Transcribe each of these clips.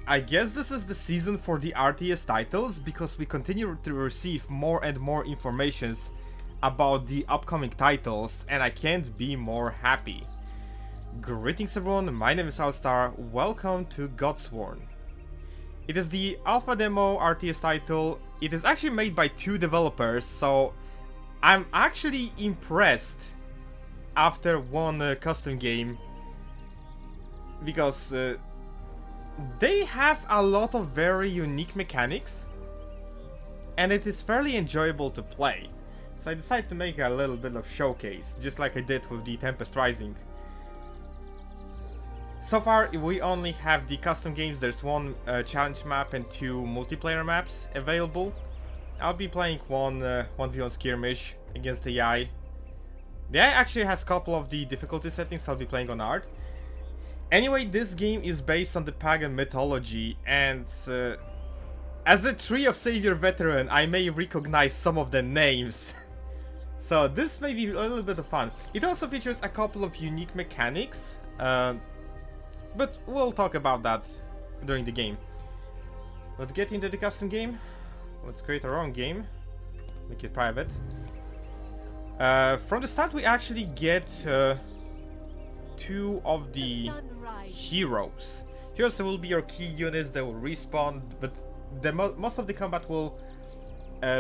I guess this is the season for the RTS titles, because we continue to receive more and more informations about the upcoming titles, and I can't be more happy. Greetings everyone, my name is Alstar, welcome to Godsworn. It is the alpha demo RTS title. It is actually made by 2 developers, so I'm actually impressed after one custom game, because they have a lot of very unique mechanics and it is fairly enjoyable to play. So I decided to make a little bit of showcase, just like I did with the Tempest Rising. So far we only have the custom games. There's 1 challenge map and 2 multiplayer maps available. I'll be playing 1v1 skirmish against the AI. The AI actually has a couple of the difficulty settings. I'll be playing on hard. Anyway, this game is based on the Pagan mythology, and as a Tree of Savior veteran, I may recognize some of the names. So this may be a little bit of fun. It also features a couple of unique mechanics, but we'll talk about that during the game. Let's get into the custom game. Let's create our own game. Make it private. From the start we actually get 2 of the heroes. Heroes will be your key units that will respawn, but most of the combat will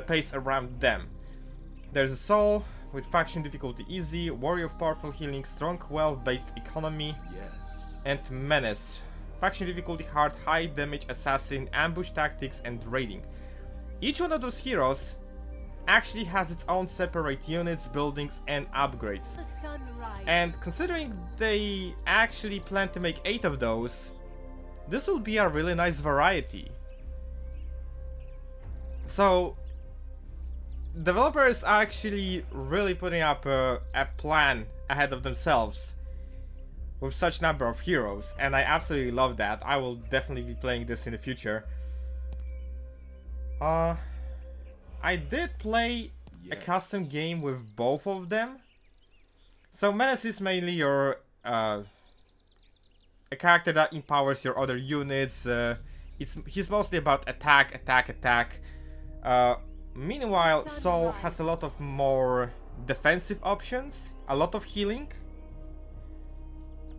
pace around them. There's a Soul with faction difficulty easy, Warrior of powerful healing, strong wealth based economy, and Menace. Faction difficulty hard, high damage assassin, ambush tactics, and raiding. Each one of those heroes actually has its own separate units, buildings, and upgrades. And considering they actually plan to make 8 of those, this will be a really nice variety. So, developers are actually really putting up a plan ahead of themselves with such number of heroes, and I absolutely love that. I will definitely be playing this in the future. I did play a custom game with both of them. So Menace is mainly your a character that empowers your other units. He's mostly about attack. Meanwhile, Soul has a lot of more defensive options, a lot of healing.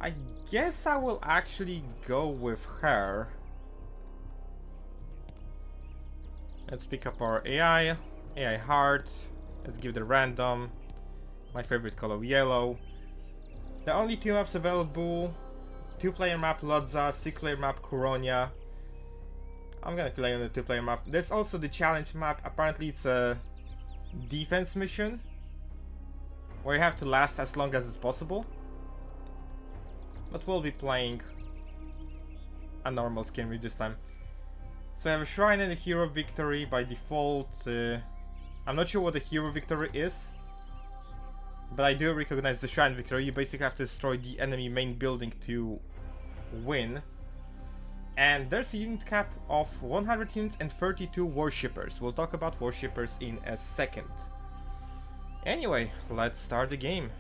I guess I will actually go with her. Let's pick up our AI heart. Let's give it a random. My favorite color, yellow. The only 2 maps available: 2-player map Lodza, 6-player map Koronia. I'm gonna play on the 2-player map. There's also the challenge map. Apparently it's a defense mission where you have to last as long as it's possible. But we'll be playing a normal skirmish this time. So I have a shrine and a hero victory by default. I'm not sure what the hero victory is, but I do recognize the shrine victory. You basically have to destroy the enemy main building to win. And there's a unit cap of 100 units and 32 worshippers. We'll talk about worshippers in a second. Anyway, let's start the game.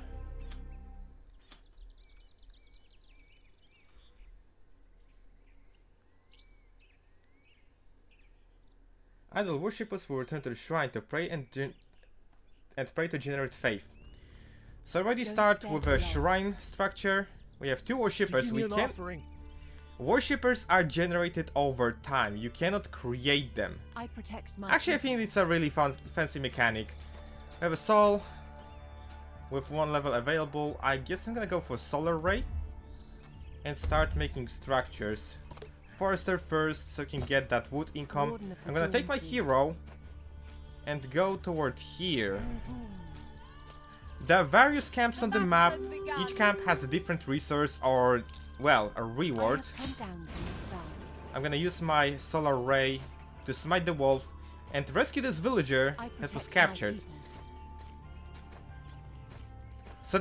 Idle worshippers will return to the shrine to pray and pray to generate faith. So already start with a shrine structure. We have 2 worshippers. Worshippers are generated over time. You cannot create them. Actually, I think it's a really fancy mechanic. We have a Soul with 1 level available. I guess I'm gonna go for Solar Ray and start making structures. Forester first, so I can get that wood income. I'm gonna take my hero and go toward here. There are various camps on the map. Each camp has a different resource or, well, a reward. I'm gonna use my Solar Ray to smite the wolf and rescue this villager that was captured. So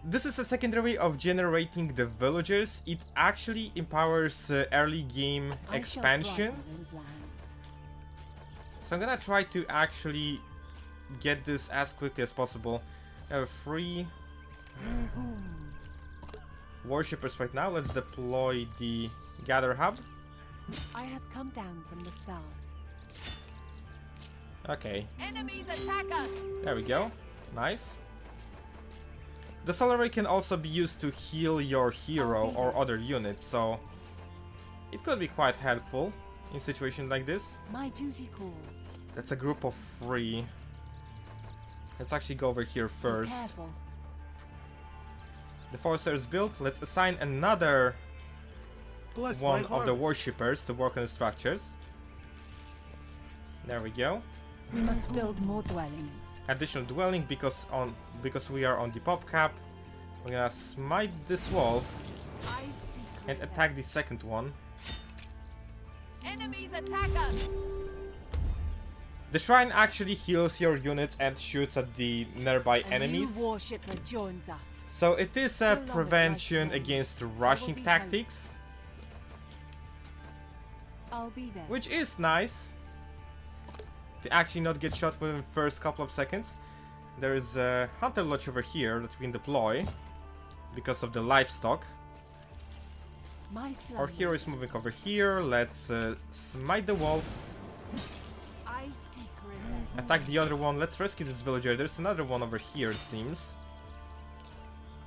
this is a secondary of generating the villagers. It actually empowers early game expansion. So I'm gonna try to actually get this as quickly as possible. I have 3 worshippers right now. Let's deploy the gather hub. I have come down from the stars. Okay. Enemies attack us. There we go. Nice. The solar ray can also be used to heal your hero or other units, so it could be quite helpful in situations like this. My duty calls. That's a group of 3. Let's actually go over here first. The forester is built. Let's assign another one of the worshippers to work on the structures. There we go. We must build more dwellings. Additional dwelling because we are on the pop cap. We're gonna smite this wolf and attack the second one. Enemies attack us. The shrine actually heals your units and shoots at the nearby enemies. New worshipper joins us. So it is a prevention against rushing tactics, I'll be there. which is nice. To actually not get shot within the first couple of seconds. There is a hunter lodge over here that we can deploy because of the livestock. Our hero is moving over here. Let's smite the wolf. Attack the other one. Let's rescue this villager. There's another one over here, it seems.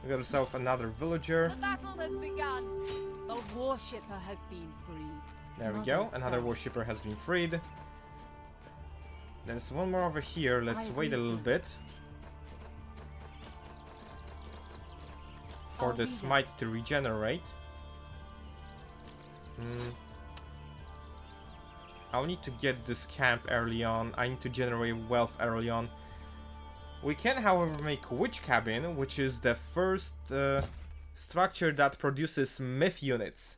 We got ourselves another villager. The battle has begun. The worshipper has been freed. There we go. Another worshipper has been freed. There's one more over here. Let's wait a little bit for the smite to regenerate. I'll need to get this camp early on. I need to generate wealth early on. We can, however, make Witch Cabin, which is the first structure that produces myth units.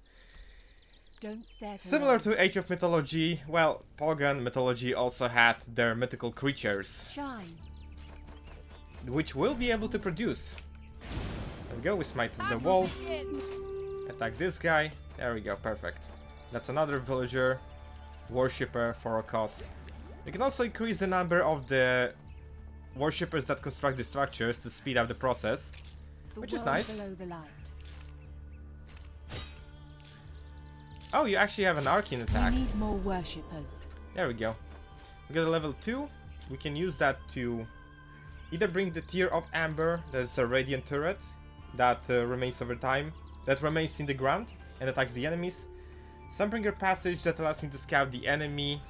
Don't stare Similar to Age of Mythology, well, Pagan mythology also had their mythical creatures, Shine. which we'll be able to produce. There we go, we smite the wolf, attack this guy, there we go, perfect. That's another villager, worshipper for a cause. We can also increase the number of the worshippers that construct the structures to speed up the process, which is nice. Oh, you actually have an arcane attack. We need more worshippers. There we go. We got a level 2. We can use that to either bring the tier of Amber, that's a radiant turret that remains over time, that remains in the ground and attacks the enemies. Sunbringer Passage that allows me to scout the enemy,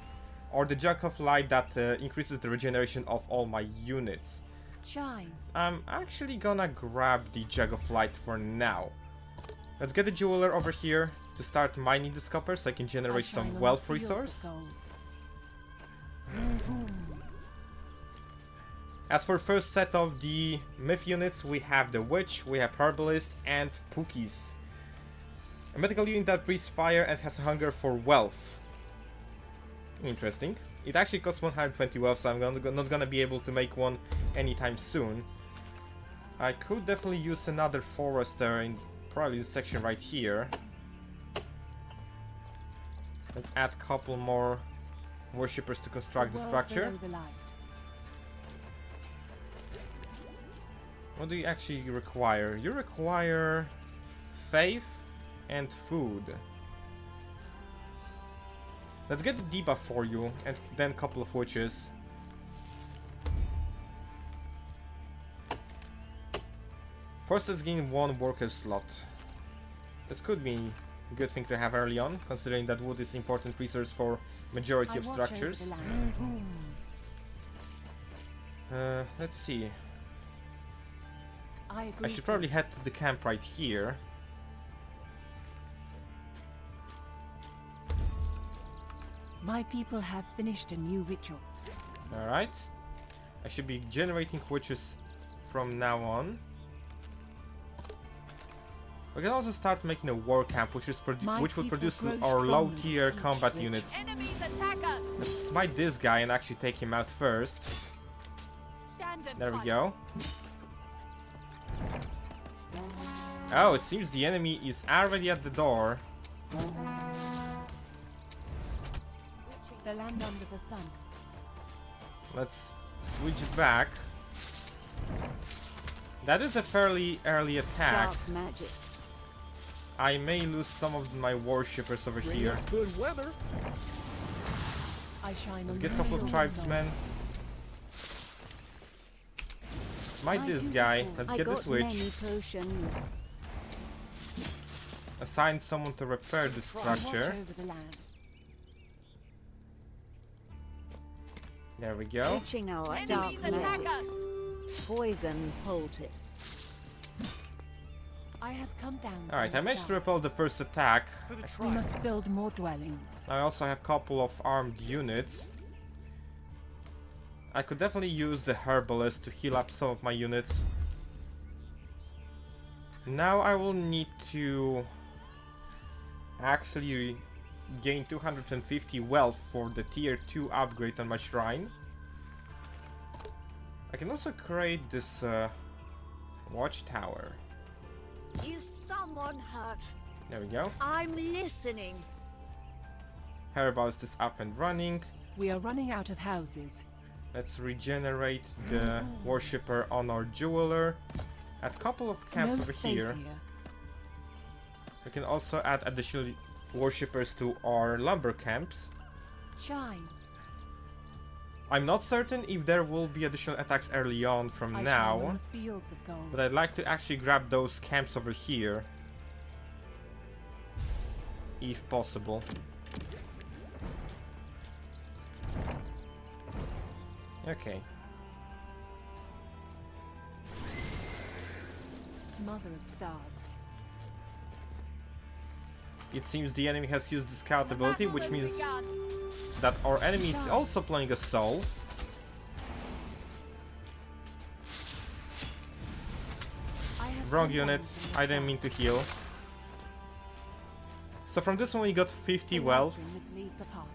or the Jug of Light that increases the regeneration of all my units. Shine. I'm actually gonna grab the Jug of Light for now. Let's get the jeweler over here to start mining this copper so I can generate some wealth resource. As for first set of the myth units, we have the Witch, we have Herbalist, and Pookies. A mythical unit that breathes fire and has a hunger for wealth. Interesting. It actually costs 120 wealth, so I'm not gonna be able to make one anytime soon. I could definitely use another forester in probably this section right here. Let's add a couple more worshippers to construct the structure. What do you actually require? You require faith and food. Let's get the debuff for you and then a couple of witches. First, let's gain 1 worker slot. This could be a good thing to have early on, considering that wood is important resource for majority of structures. Let's see. I should probably head to the camp right here. My people have finished a new ritual. Alright. I should be generating witches from now on. We can also start making a war camp, which will produce our low tier combat units. Let's smite this guy and actually take him out first. There we go. Oh, it seems the enemy is already at the door. The land under the sun. Let's switch back. That is a fairly early attack. Dark magics. I may lose some of my worshippers over here. It's good weather. I shine Let's on get a the couple of field tribesmen. Smite this guy. Let's get this witch. Many potions. Assign someone to repair the structure. Watch over the land. There we go. Reaching our dark Enemies attack magic. us. Poison poultice. I have come down. Alright, from I the managed to south. repel the first attack. For the We tribe. must build more dwellings. I also have a couple of armed units. I could definitely use the herbalist to heal up some of my units. Now I will need to actually gain 250 wealth for the tier 2 upgrade on my shrine. I can also create this watchtower. Is someone hurt? There we go. I'm listening. Herbalist is up and running. We are running out of houses. Let's regenerate the worshipper on our jeweler. Add a couple of camps No over space here. We can also add additional worshippers to our lumber camps. Shine. I'm not certain if there will be additional attacks early on from I shine now, on the fields of gold. but I'd like to actually grab those camps over here, if possible. Okay. Mother of stars. It seems the enemy has used the scout ability, Battle which has means begun. that our enemy is also playing a soul. I have Wrong come unit, down from the I didn't south. mean to heal. So from this one we got 50 The wealth. lightning must lead the path.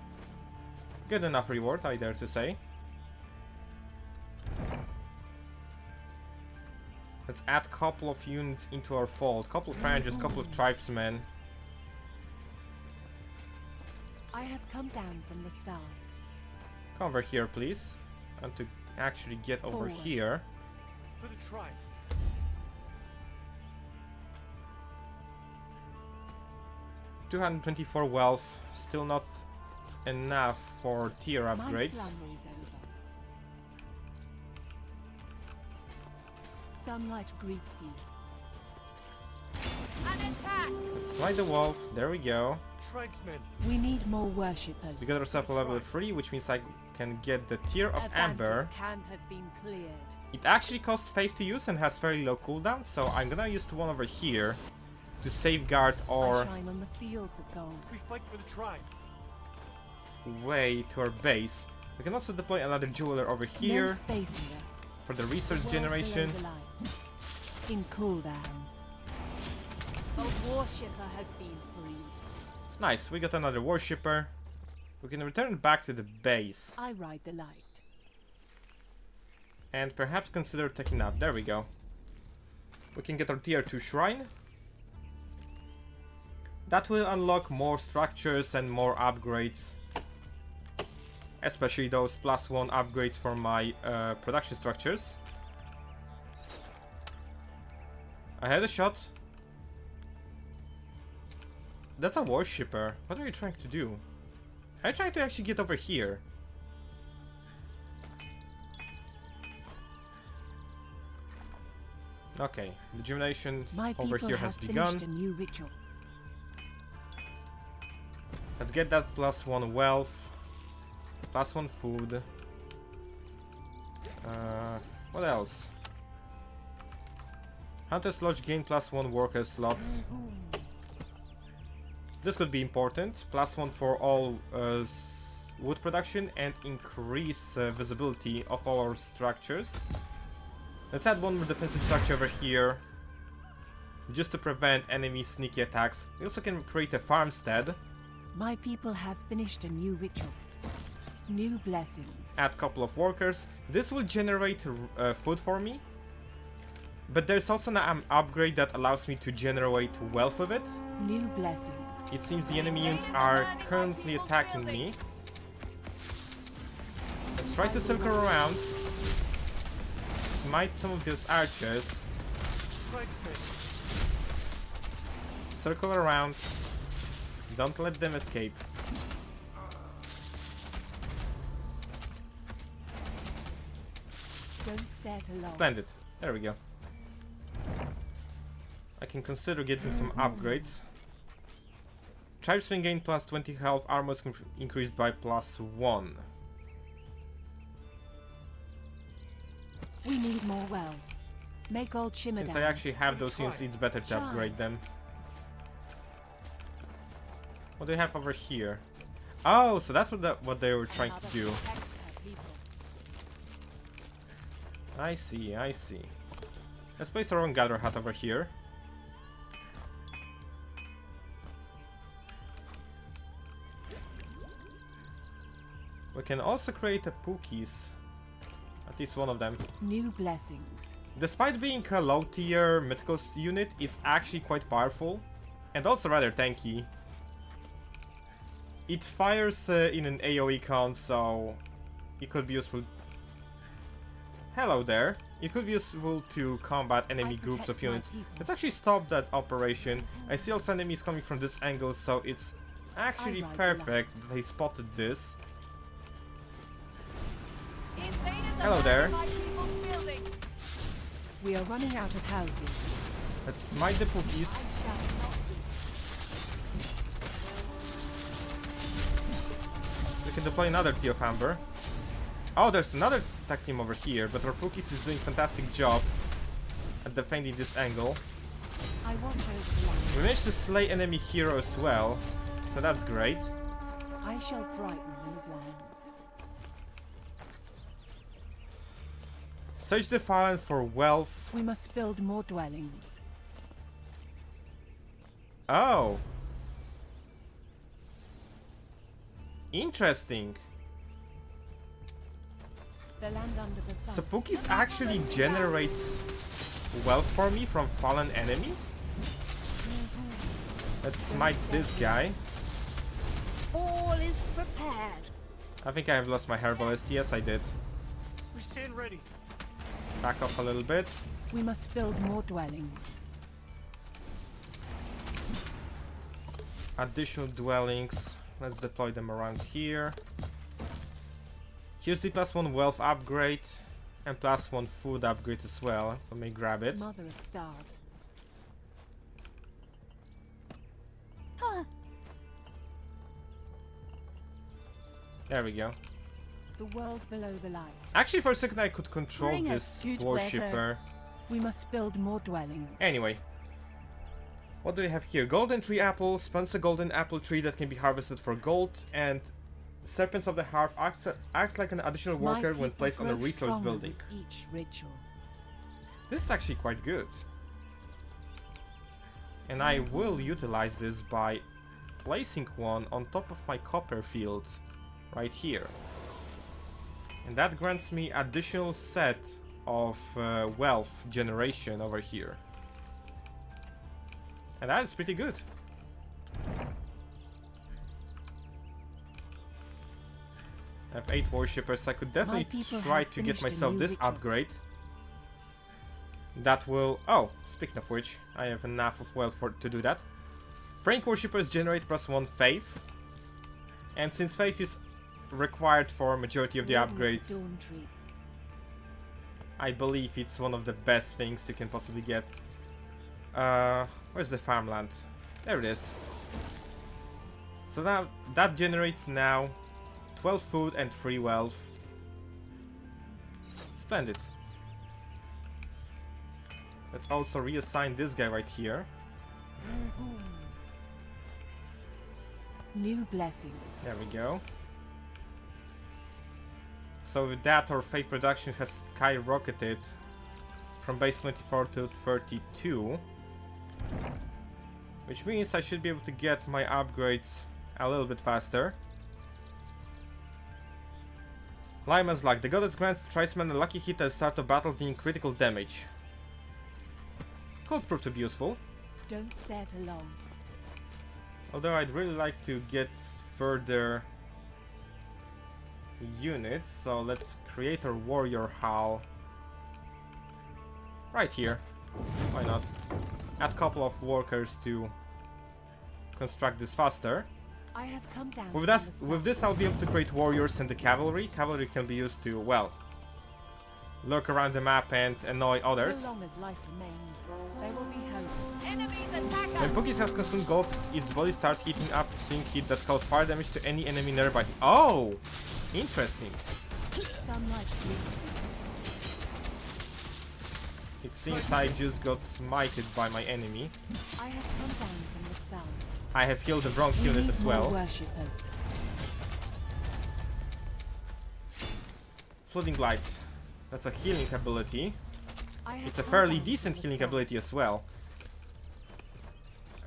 Good enough reward, I dare to say. Let's add a couple of units into our fold. Couple of rangers, couple of tribesmen. I have come down from the stars. Come over here, please. I want to actually get over Forward. here. For the tribe. $224 wealth, still not enough for tier My upgrades. slumber is over. Sunlight greets you. An attack! Slide the wolf, there we go. Tribesmen. We need more worshippers. We got ourselves a level 3, which means I can get the tier of Abandoned Amber. camp has been cleared. It actually costs faith to use and has very low cooldown, so I'm gonna use the one over here to safeguard I our shine on the fields of gold. We fight for the tribe. way to our base. We can also deploy another jeweler over here No space here. for the resource World generation. below the light. In cooldown. A worshipper has been freed. Nice, we got another worshipper. We can return back to the base I ride the light. and perhaps consider taking up. There we go. We can get our tier 2 shrine. That will unlock more structures and more upgrades. Especially those +1 upgrades for my production structures. I had a shot. That's a worshipper. What are you trying to do? I'm trying to actually get over here. Okay, the rejuvenation My over people here have has finished begun. a new ritual. Let's get that +1 wealth, +1 food. What else? Hunter's Lodge gain +1 worker slot. This could be important. +1 for all wood production and increase visibility of all our structures. Let's add one more defensive structure over here, just to prevent enemy sneaky attacks. We also can create a farmstead. My people have finished a new ritual. New blessings. Add a couple of workers. This will generate food for me. But there's also an upgrade that allows me to generate wealth with it. New blessings. It seems the enemy units are currently attacking me. Let's try to circle around. Smite some of those archers. Tribesmen. circle around. Don't let them escape. Don't stare too long. Splendid. There we go. I can consider getting some upgrades. Tribesmen gain plus 20 health, armor is increased by plus 1. We need more wealth. Make old shimmer Since down. I actually have those units, it's better to Shine. upgrade them. What do we have over here? Oh, so that's what they were trying to do. I see, I see. Let's place our own gather hut over here. We can also create a Pookies. At least one of them. New blessings. Despite being a low tier mythical unit, it's actually quite powerful. And also rather tanky. It fires in an AoE count, so it could be useful. Hello there. It could be useful to combat enemy groups of units. Let's actually stop that operation. I see also enemies coming from this angle, so it's actually perfect that they spotted this. Hello there. We are running out of houses. Let's smite the Pookies. We can deploy another Tea of Amber. Oh, there's another tag team over here, but our Pookies is doing a fantastic job at defending this angle. I want over the line. We managed to slay enemy hero as well, so that's great. I shall brighten those lands. Search the Fallen for wealth. We must build more dwellings. Oh. Interesting. The land under the sun. So Pookies actually generates wealth for me from fallen enemies? Let's smite this guy. All is prepared. I think I have lost my herbalist. Yes, I did. We stand ready. Back off a little bit. We must build more dwellings. Additional dwellings. Let's deploy them around here. Here's the +1 wealth upgrade and +1 food upgrade as well. Let me grab it. Mother of stars. Huh. There we go. The world below the light. Actually, for a second I could control Bring us this good worshipper. We must build more dwellings. Anyway. What do we have here? Golden tree apple. Spawns a golden apple tree that can be harvested for gold. And Serpents of the Hearth acts like an additional My worker when people placed on a grow resource stronger building. with each ritual. This is actually quite good. And I will utilize this by placing one on top of my copper field right here. And that grants me additional set of wealth generation over here. And that is pretty good. I have 8 worshippers. I could definitely people try have to get finished a myself new this ritual. upgrade. That will... Oh, speaking of which, I have enough of wealth to do that. Praying worshippers generate +1 faith. And since faith is required for majority of the Lady of upgrades, Dawn tree. I believe it's one of the best things you can possibly get. Where's the farmland? There it is. So now that generates now 12 food and 3 wealth. Splendid. Let's also reassign this guy right here. New blessings. There we go. So with that, our faith production has skyrocketed from base 24 to 32. Which means I should be able to get my upgrades a little bit faster. Lyman's Luck. The goddess grants tribesmen a lucky hit at the start of battle dealing critical damage. Could prove to be useful. Don't stare too long. Although I'd really like to get further units, so let's create our warrior hall right here. Why not? Add a couple of workers to construct this faster. I have come down With from that, the with south. this I'll be able to create warriors and the cavalry. Cavalry can be used to, well, lurk around the map and annoy others. So long as life remains, there will be hope. Enemies attack When us! Pookies has consumed gold, its body starts heating up, seeing heat that causes fire damage to any enemy nearby. Oh! Interesting. Some like bleeds. It seems I just got smited by my enemy. I have come down from the south. I have healed the bronze We unit need as more well. worshippers. Flooding Light. That's a healing ability. I have It's a come fairly down decent from the healing south. ability as well.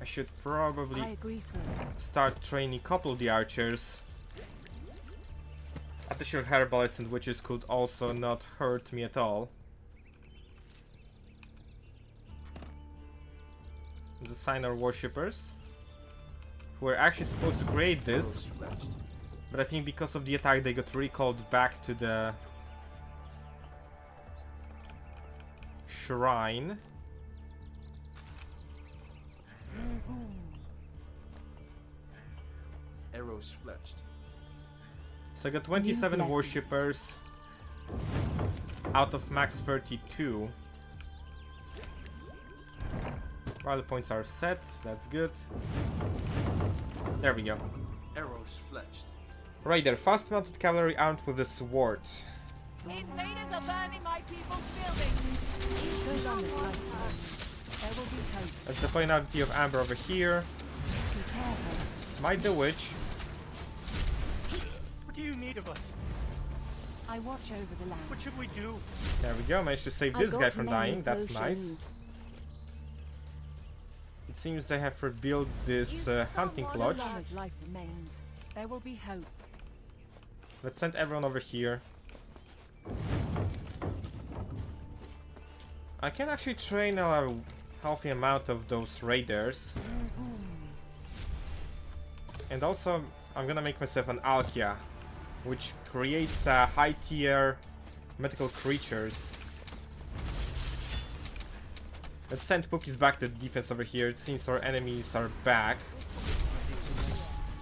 I should I probably agree for it. start training a couple of the archers. Additional herbalists and witches could also not hurt me at all. The Signer worshippers, who are actually supposed to create this, but I think because of the attack they got recalled back to the shrine. Arrows fletched. So I got 27 blessings. worshippers out of max 32. While the points are set, that's good. There we go. Arrows fletched. Raider, fast mounted cavalry armed with a sword. Invaders are burning my people's buildings. So long as life remains, there will be hope. That's the finality of Amber over here. Be careful. Smite the witch. What do you need of us? I watch over the land. What should we do? There we go, managed to save I this got guy from many dying, that's nice. potions. It seems they have rebuilt this hunting So lodge. long as life remains, there will be hope. Let's send everyone over here. I can actually train a healthy amount of those raiders. And also, I'm gonna make myself an Alkia, which creates high tier mythical creatures. Let's send Pookies back to the defense over here. It seems our enemies are back.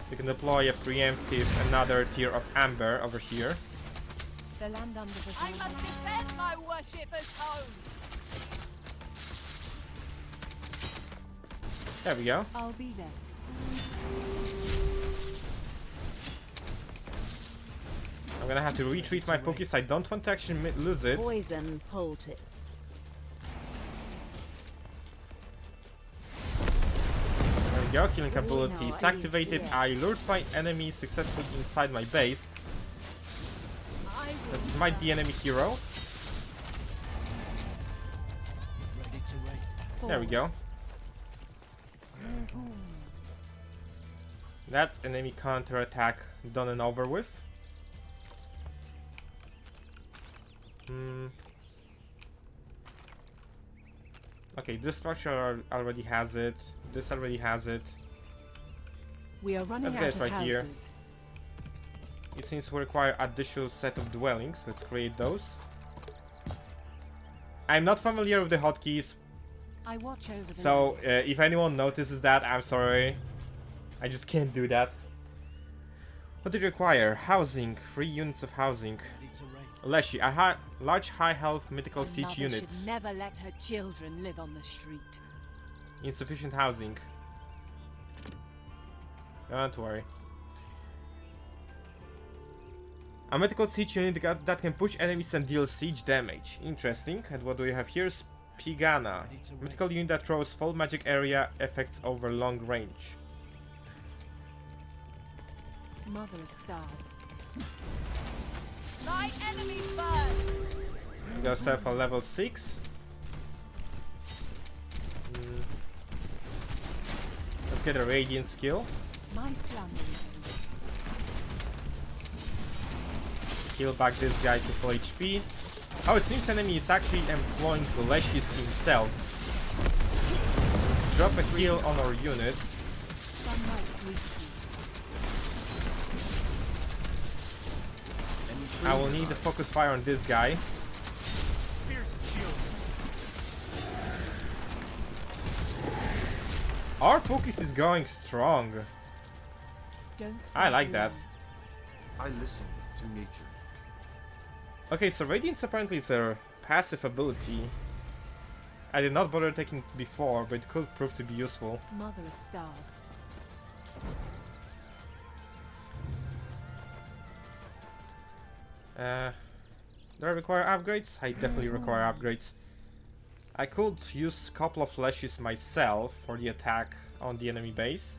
We can deploy a preemptive another tier of Amber over here. The land under the I sun. must defend my worshippers' homes. There we go. I'll be there. I'm gonna have to retreat my Pookies. I don't want to actually lose it. Poison poultice. There we go. Healing ability is know, activated. yes. I lured my enemy successfully inside my base. I will Let's smite the enemy hero. Ready to raid. There we go. That's enemy counterattack done and over with. Okay, this structure already has it. This already has it. We are running Let's out get of right houses. here. It seems we require additional set of dwellings. Let's create those. I'm not familiar with the hotkeys, I watch over the so land. if anyone notices that, I'm sorry. I just can't do that. What do you require? Housing. 3 units of housing. Ready to raid. Leshy, a large high health mythical A siege mother unit. should never let her children live on the street. Insufficient housing. Don't worry. A mythical siege unit that can push enemies and deal siege damage. Interesting. And what do we have here? Pagana. Mythical unit that throws full magic area effects over long range. Mother of stars. my enemies burn. Got yourself a level 6. Let's get a radiant skill. My slumber. Heal back this guy to full HP. Oh, it seems enemy is actually employing Leshis himself. Let's drop a heal on our units. Sunlight greets you. I will need a focus fire on this guy. Spears and shields. Our focus is going strong. Don't I stay like too that. long. I listen to nature. Okay, so Radiance apparently is a passive ability. I did not bother taking it before, but it could prove to be useful. Mother of stars. Do I require upgrades? I definitely require upgrades. I could use a couple of flashes myself for the attack on the enemy base.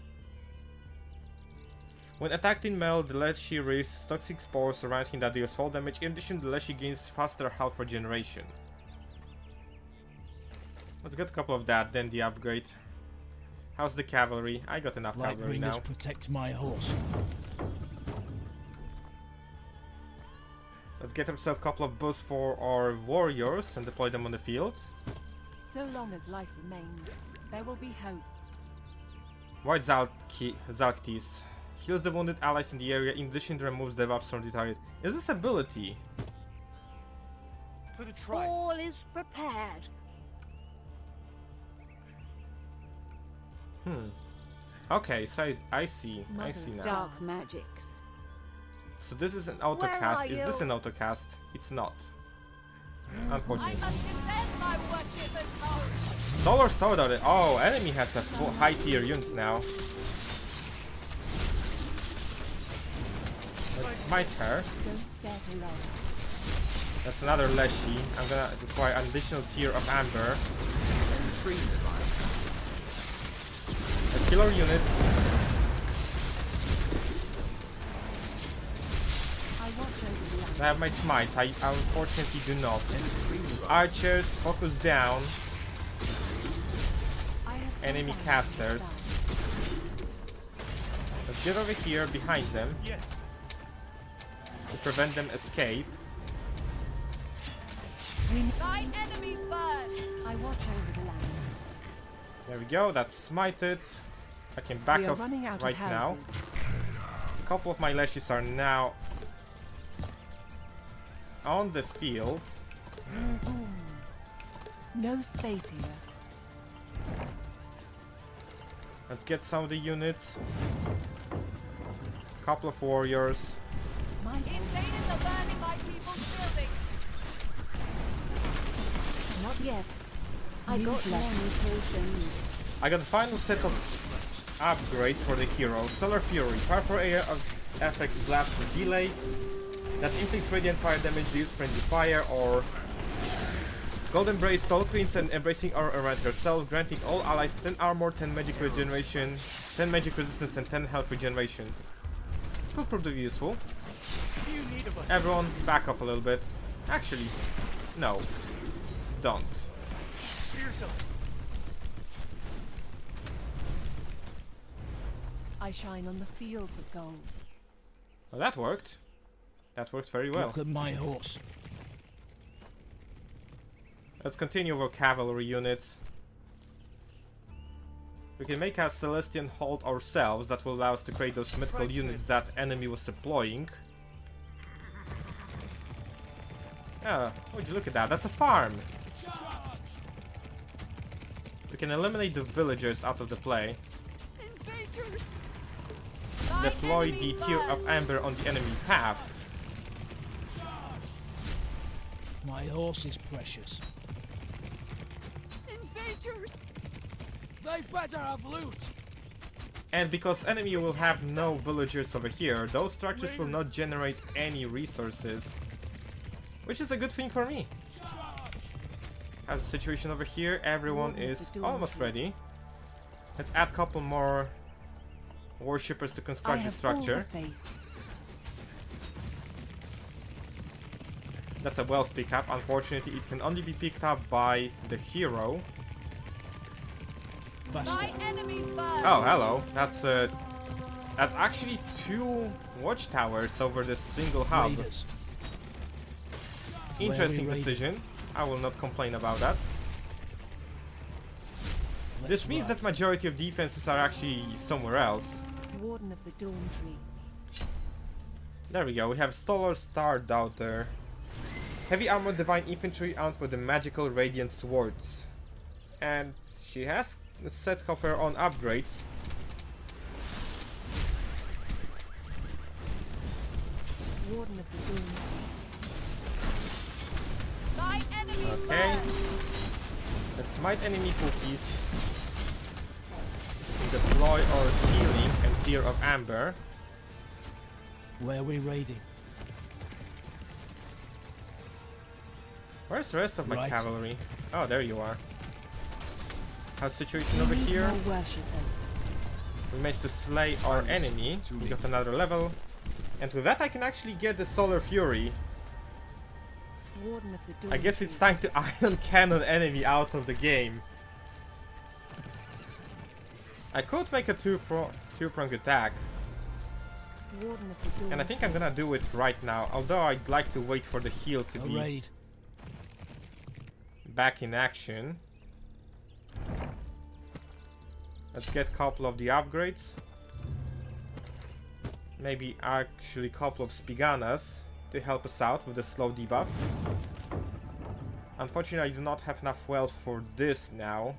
When attacked in melee, the Leshy releases toxic spores around him that deals fall damage. In addition, the Leshy gains faster health regeneration. Let's get a couple of that, then the upgrade. How's the cavalry? I got enough cavalry now. Lightbringers protect my horse. Let's get ourselves a couple of boosts for our warriors and deploy them on the field. So long as life remains, there will be hope. White Zalktis. Heals the wounded allies in the area, in addition to removes debuffs from the target. Is this ability? For the try. All is prepared. Okay, so I see now. Dark magics. So this is an Where autocast. are Is this you? an autocast? It's not. I Unfortunately. must defend my worshippers' home. Solar Star Daughter. Oh, enemy has a full high tier units now. Let's smite her. Don't stare too long. That's another Leshy. I'm gonna require an additional tier of Amber. A killer unit. I watch over the land. I have my smite. I unfortunately do not. Archers, focus down. I have Enemy found casters. stars. Let's get over here behind them Yes. to prevent them escape. Thy enemies burn. I watch over the land. There we go. That's smited. I can back We are off running out right of now. houses. A couple of my Leshies are now on the field. No space here. Let's get some of the units. Couple of warriors. My Invaders are burning my people's buildings. not yet. I got many potions. I got the final set of upgrades for the hero. Solar Fury. Powerful area of effects blast with delay that inflicts radiant fire damage, deals friendly fire, or Golden Embrace, Soul Queens and Embracing Aura around herself, granting all allies 10 armor, 10 magic regeneration, 10 magic resistance and 10 health regeneration. Could prove to be useful. What do you need of us? Everyone back off a little bit. Actually, no. Don't. Spear yourself. I shine on the fields of gold. Well, that worked. That worked very well. Look at my horse. Let's continue with cavalry units. We can make a Celestian hold ourselves. That will allow us to create those mythical units that enemy was deploying. Yeah, would you look at that? That's a farm. We can eliminate the villagers out of the play. Invaders. Thy Deploy the enemies tier burn. of Amber on the enemy path. My horse is precious. Invaders. They better have loot. And because enemy will have no villagers over here, those structures will not generate any resources. Which is a good thing for me. Have the situation over here, everyone is almost ready. Let's add a couple more worshippers to I construct the have structure. all the faith. That's a wealth pickup. Unfortunately, it can only be picked up by the hero. Faster. Thy enemies burn. Oh, hello. That's actually 2 watchtowers over this single hub. Raiders. Interesting Wary decision. I will not complain about that. This Let's means ride. that majority of defenses are actually somewhere else. Warden of the Dawn Tree. There we go. We have Solar Star Daughter. Heavy armor divine infantry armed with the magical radiant swords. And she has set of her own upgrades. Warden of the Doom. My enemy Okay. Let's smite enemy cookies. Deploy our healing and Tear of Amber. Where are we raiding? Where's the rest of my Right. cavalry? Oh, there you are. How's the situation over here? No worshippers. We managed to slay our enemy. We got another level. And with that I can actually get the Solar Fury. Warden of the Doom. I guess it's time to Iron Cannon enemy out of the game. I could make a two-pronged attack. Warden of the Doom. And I think I'm gonna do it right now. Although I'd like to wait for the heal to A be raid. back in action. Let's get a couple of the upgrades. Maybe actually a couple of Spiganas to help us out with the slow debuff. Unfortunately, I do not have enough wealth for this now.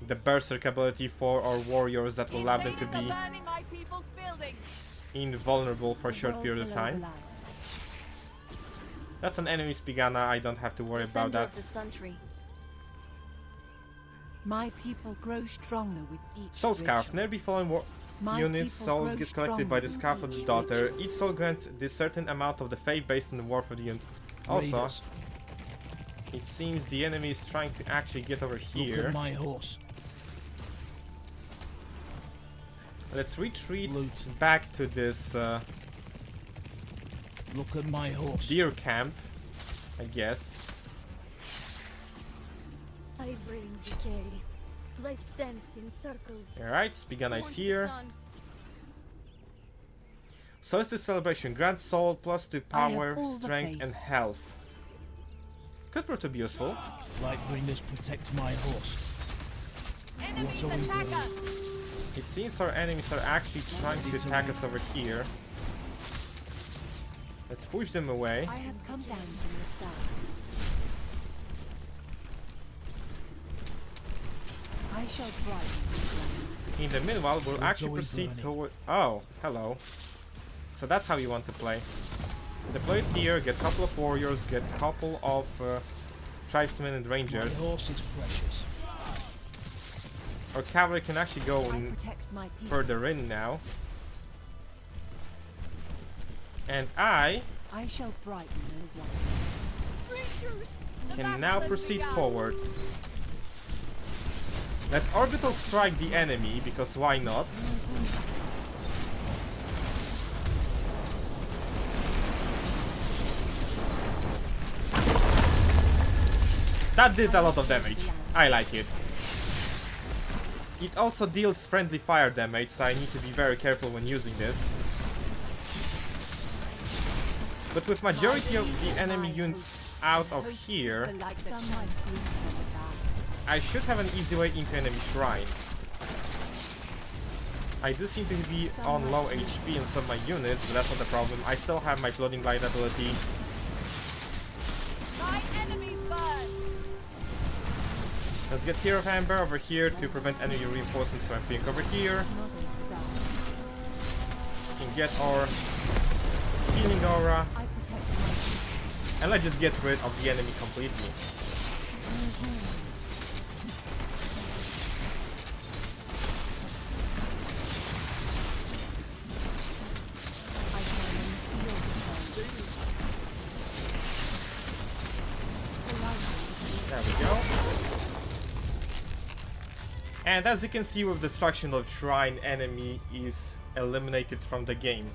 The Berserk ability for our warriors that will allow them to invaders be are burning my people's buildings. invulnerable for a short World period of below the time. land. That's an enemy Spigana, I don't have to worry about Defender that. of the Sun Tree. My people grow stronger with each Soul Scarf. ritual. Nearby fallen My units' people souls grow get collected by the stronger Scarf of with the each Daughter. ritual. Each soul grants this certain amount of the faith based on the worth of the unit. Also, Raiders. it seems the enemy is trying to actually get over Look here. at my horse. Let's retreat Loot. back to this Look at my horse. deer camp, I guess. I bring decay. Life dance in circles. Alright, Spigana is Sworn to the here. sun. Solstice Celebration grants soul plus to I have power, all the strength, faith. and health. Could prove to be useful. Lightbringers protect my horse. Enemies What are we attack doing? us. It seems our enemies are actually trying to attack us over here. Let's push them away. I have come down from the stars. I shall brighten this land. In the meanwhile, we'll actually always proceed burning. toward... Oh, hello. So that's how you want to play. Deploy it here, get a couple of warriors, get a couple of tribesmen and My rangers. horse is precious. Our cavalry can actually go I in protect my people. further in now. And I I shall brighten those lands. Creatures. The can battle now has proceed begun. forward. Let's orbital strike the enemy, because why not? That did a lot of damage. I like it. It also deals friendly fire damage, so I need to be very careful when using this. But with majority of the enemy units out of here, The light that shines in the dark. I should have an easy way into enemy shrine. I do seem to be on low HP in some of my units, but that's not the problem. I still have my Floating Light ability. My enemies burn. Let's get Tear of Amber over here to prevent enemy reinforcements from being over here. Mother star. We can get our Healing Aura, I protect my people. and let's just get rid of the enemy completely. I shall feel the There we go. And as you can see, with destruction of shrine, enemy is eliminated from the game.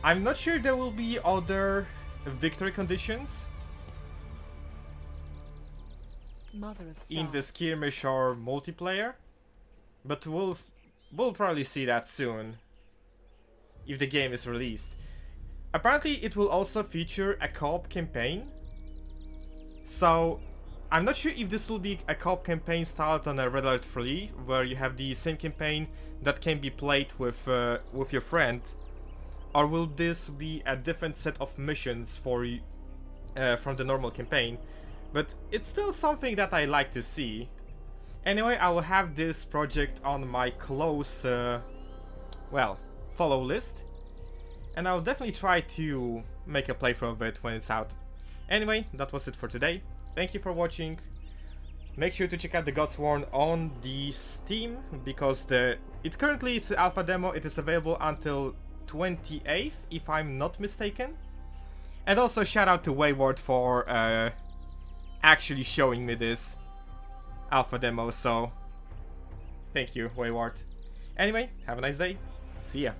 I'm not sure there will be other victory conditions Mother of stars. in the skirmish or multiplayer, but we'll probably see that soon if the game is released. Apparently it will also feature a co-op campaign, so I'm not sure if this will be a co-op campaign styled on a Red Alert 3, where you have the same campaign that can be played with your friend, or will this be a different set of missions for from the normal campaign. But it's still something that I like to see. Anyway, I will have this project on my close, well, follow list. And I'll definitely try to make a playthrough of it when it's out. Anyway, that was it for today. Thank you for watching. Make sure to check out the Godsworn on the Steam, because it currently is alpha demo. It is available until 28th, if I'm not mistaken. And also shout out to Wayward for actually showing me this alpha demo, so thank you, Wayward. Anyway, have a nice day. See ya.